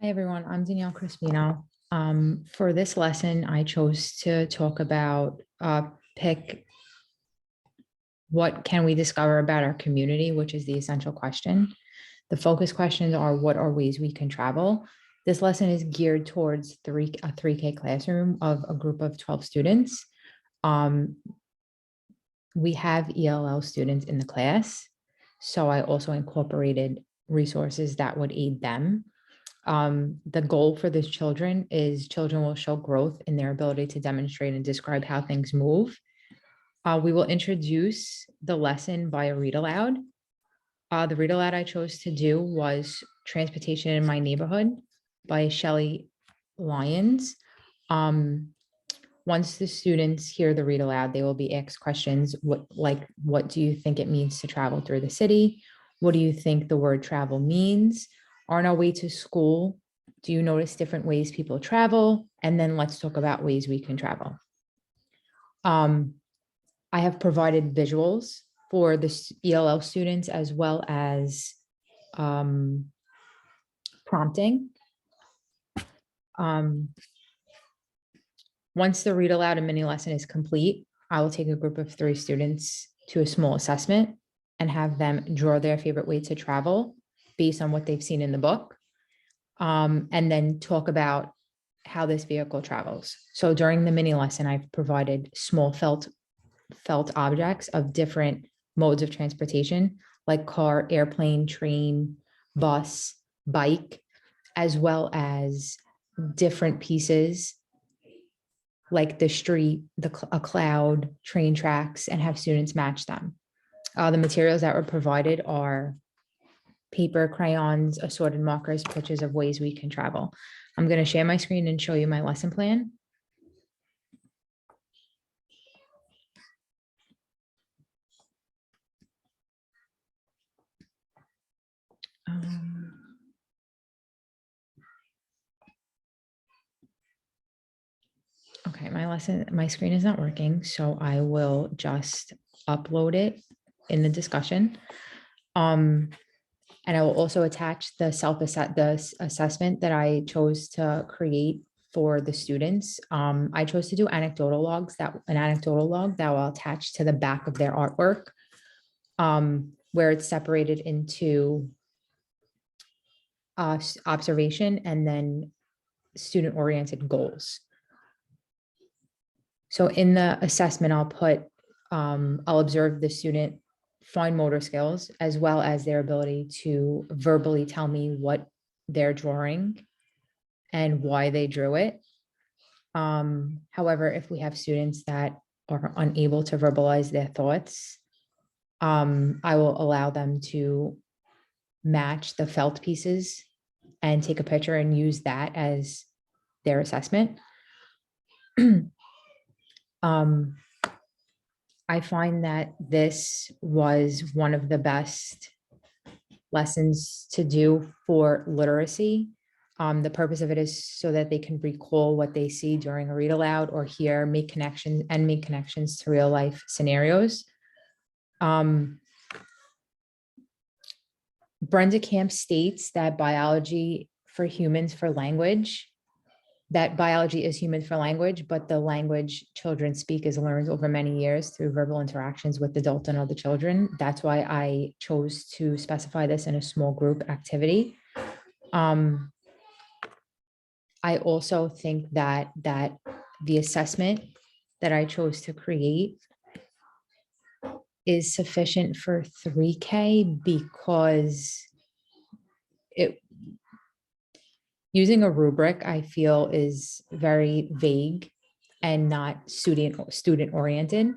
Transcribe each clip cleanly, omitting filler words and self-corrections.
Hi, everyone. I'm Danielle Crispino. For this lesson, I chose to talk about, pick what can we discover about our community, which is the essential question. The focus questions are what are ways we can travel. This lesson is geared towards a 3K classroom of a group of 12 students. We have ELL students in the class, so I also incorporated resources that would aid them. The goal for these children is children will show growth in their ability to demonstrate and describe how things move. We will introduce the lesson by a read aloud. The read aloud I chose to do was Transportation in My Neighborhood by Shelley Lyons. Once the students hear the read aloud, they will be asked questions what do you think it means to travel through the city? What do you think the word travel means? On our way to school, do you notice different ways people travel? And then let's talk about ways we can travel. I have provided visuals for the ELL students as well as prompting. Once the read aloud and mini lesson is complete, I will take a group of 3 students to a small assessment and have them draw their favorite way to travel based on what they've seen in the book, and then talk about how this vehicle travels. So during the mini lesson, I've provided small felt objects of different modes of transportation, like car, airplane, train, bus, bike, as well as different pieces like the street, a cloud, train tracks, and have students match them. The materials that were provided are paper, crayons, assorted markers, pictures of ways we can travel. I'm going to share my screen and show you my lesson plan. Okay, my screen is not working, so I will just upload it in the discussion. And I will also attach the assessment that I chose to create for the students. I chose to do an anecdotal log that will attach to the back of their artwork, where it's separated into observation and then student-oriented goals. So in the assessment, I'll observe the student fine motor skills, as well as their ability to verbally tell me what they're drawing and why they drew it. However, if we have students that are unable to verbalize their thoughts, I will allow them to match the felt pieces and take a picture and use that as their assessment. I find that this was one of the best lessons to do for literacy. The purpose of it is so that they can recall what they see during a read aloud or hear, make connections to real life scenarios. Brenda Camp states that biology is human for language, but the language children speak is learned over many years through verbal interactions with adults and other children. That's why I chose to specify this in a small group activity. I also think that the assessment that I chose to create is sufficient for 3K because using a rubric, I feel, is very vague and not student oriented.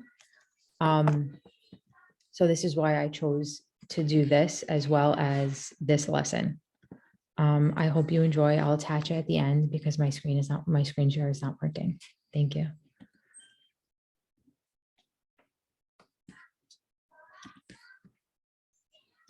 So this is why I chose to do this as well as this lesson. I hope you enjoy. I'll attach it at the end because my screen share is not working. Thank you.